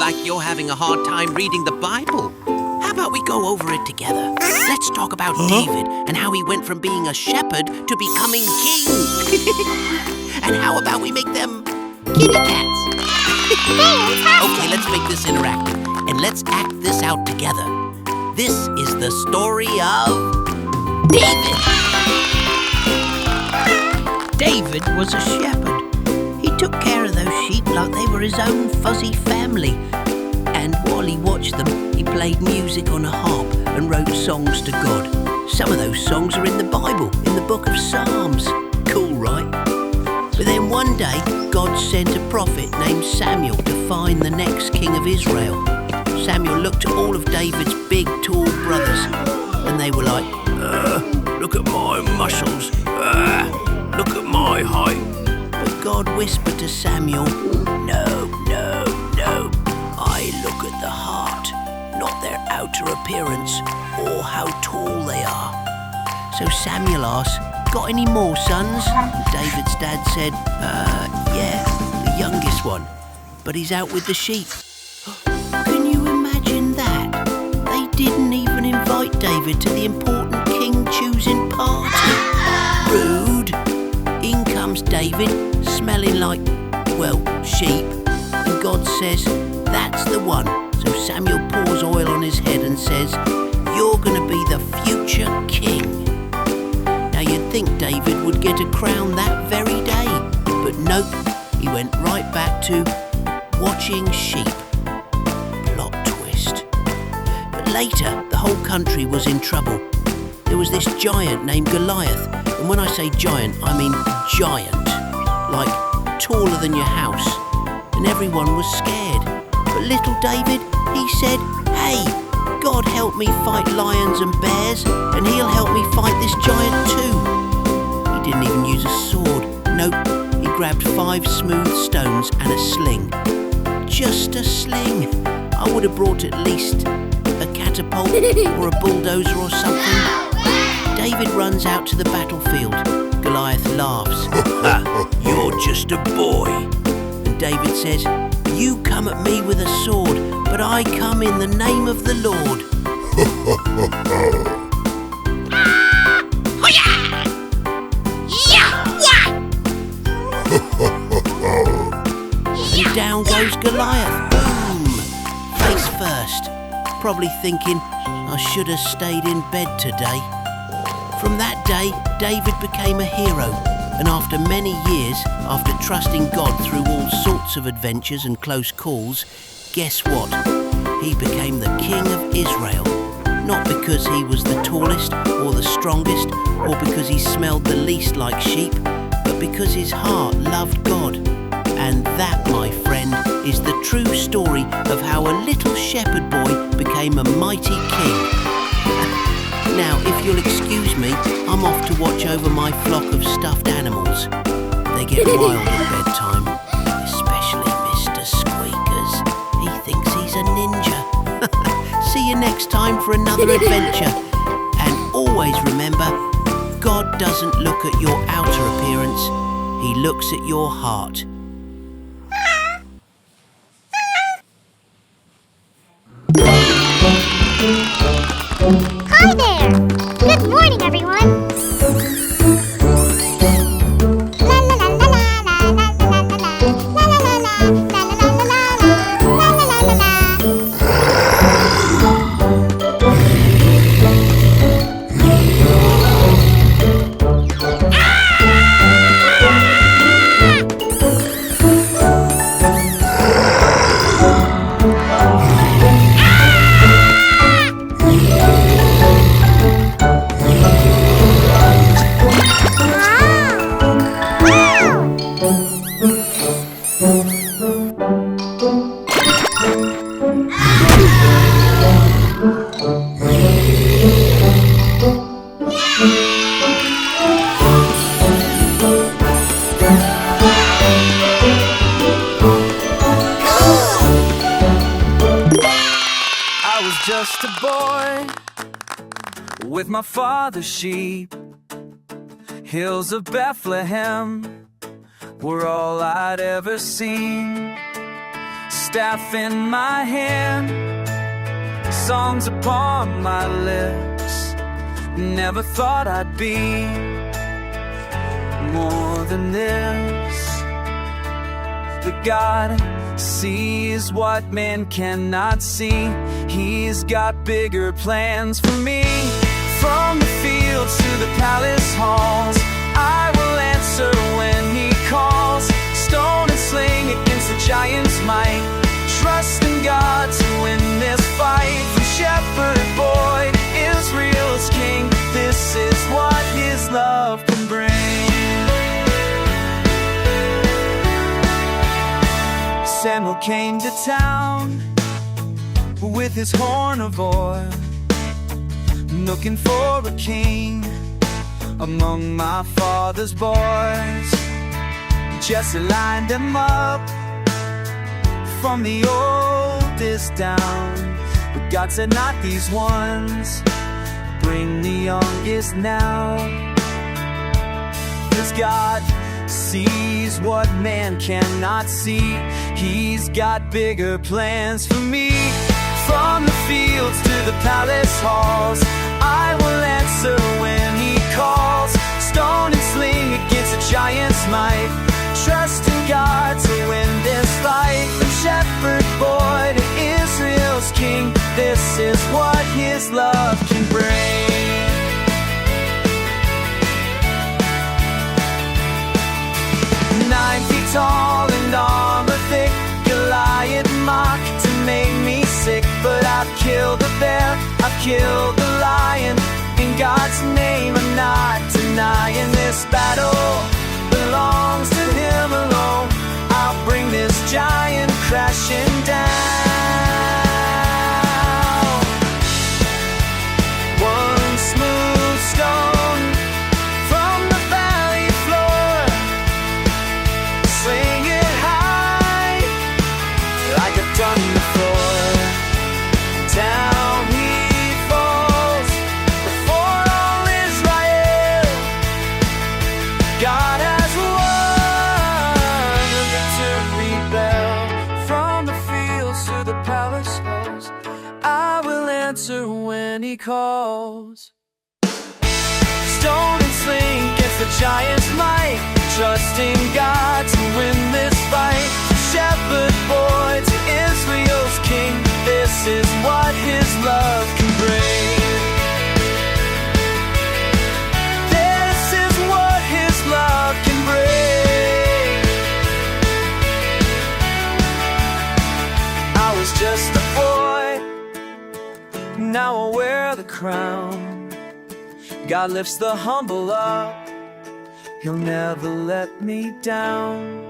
like you're having a hard time reading the Bible. How about we go over it together? Let's talk about David and how he went from being a shepherd to becoming king. And how about we make them kitty cats? Okay, let's make this interactive. And let's act this out together. This is the story of David. David was a shepherd. He took care of those sheep like they were his own fuzzy family. And while he watched them, he played music on a harp and wrote songs to God. Some of those songs are in the Bible, in the book of Psalms. Cool, right? But then one day, God sent a prophet named Samuel to find the next king of Israel. Samuel looked at all of David's big, tall brothers, and they were like, look at my muscles, look at my height. But God whispered to Samuel, no, no, no. I look at the heart, not their outer appearance or how tall they are. So Samuel asked, got any more sons? And David's dad said, yeah, the youngest one, but he's out with the sheep. Can you imagine that? They didn't even invite David to the important king-choosing party. Rude. In comes David, smelling like, well, sheep. And God says, that's the one. So Samuel pours oil on his head and says, you're going to be the future king. Now you'd think David would get a crown that very day. But nope, he went right back to watching sheep. Plot twist. But later, the whole country was in trouble. There was this giant named Goliath. And when I say giant, I mean giant. Like taller than your house. And everyone was scared. But little David, he said, hey, God help me fight lions and bears, and he'll help me fight this giant too. He didn't even use a sword. Nope, he grabbed 5 smooth stones and a sling. Just a sling. I would have brought at least a catapult or a bulldozer or something. David runs out to the battlefield. Goliath laughs. You're just a boy. And David says, you come at me with a sword, but I come in the name of the Lord. And down goes Goliath. Boom! Face first. Probably thinking, I should have stayed in bed today. From that day, David became a hero. And after many years, after trusting God through all sorts of adventures and close calls, guess what? He became the king of Israel. Not because he was the tallest or the strongest or because he smelled the least like sheep, but because his heart loved God. And that, my friend, is the true story of how a little shepherd boy became a mighty king. Now, if you'll excuse me, I'm off to watch over my flock of stuffed animals. They get wild at bedtime, especially Mr. Squeakers. He thinks he's a ninja. See you next time for another adventure. And always remember, God doesn't look at your outer appearance, He looks at your heart. Hi there! Good morning, everyone! La la la la la la la la la la la la la just a boy with my father's sheep. Hills of Bethlehem were all I'd ever seen. staff in my hand, songs upon my lips. Never thought I'd be more than this. But God sees what man cannot see. He's got bigger plans for me. From the fields to the palace halls, I will answer when he calls. Stone and sling against the giant's might, trust in God to win this fight. From shepherd boy to Israel's king, this is what his love can bring. Samuel came to town with his horn of oil, looking for a king among my father's boys. Jesse lined them up from the oldest down, but God said, not these ones, bring the youngest now. 'Cause God sees what man cannot see. He's got bigger plans for me. From the fields to the palace halls, I will answer when he calls. Stone and sling against a giant's might, trust in God to win this fight. From shepherd boy to Israel's king, this is what his love can bring. 9 feet tall and armor thick, Goliath mocked and made me sick. But I've killed the bear, I've killed the lion. In God's name I'm not denying. This battle belongs to him alone. I'll bring this giant crashing down. One smooth stone from the valley floor, sling it high like a thunder floor. Down he falls before all Israel. God has won the victory bell. From the fields to the palace halls, I will answer when he calls. Stone and sling against the giant's might, trusting God to win this fight. Shepherd boy to Israel's king, this is what his love can bring. This is what his love can bring. I was just a boy, now I wear the crown. God lifts the humble up, he'll never let me down.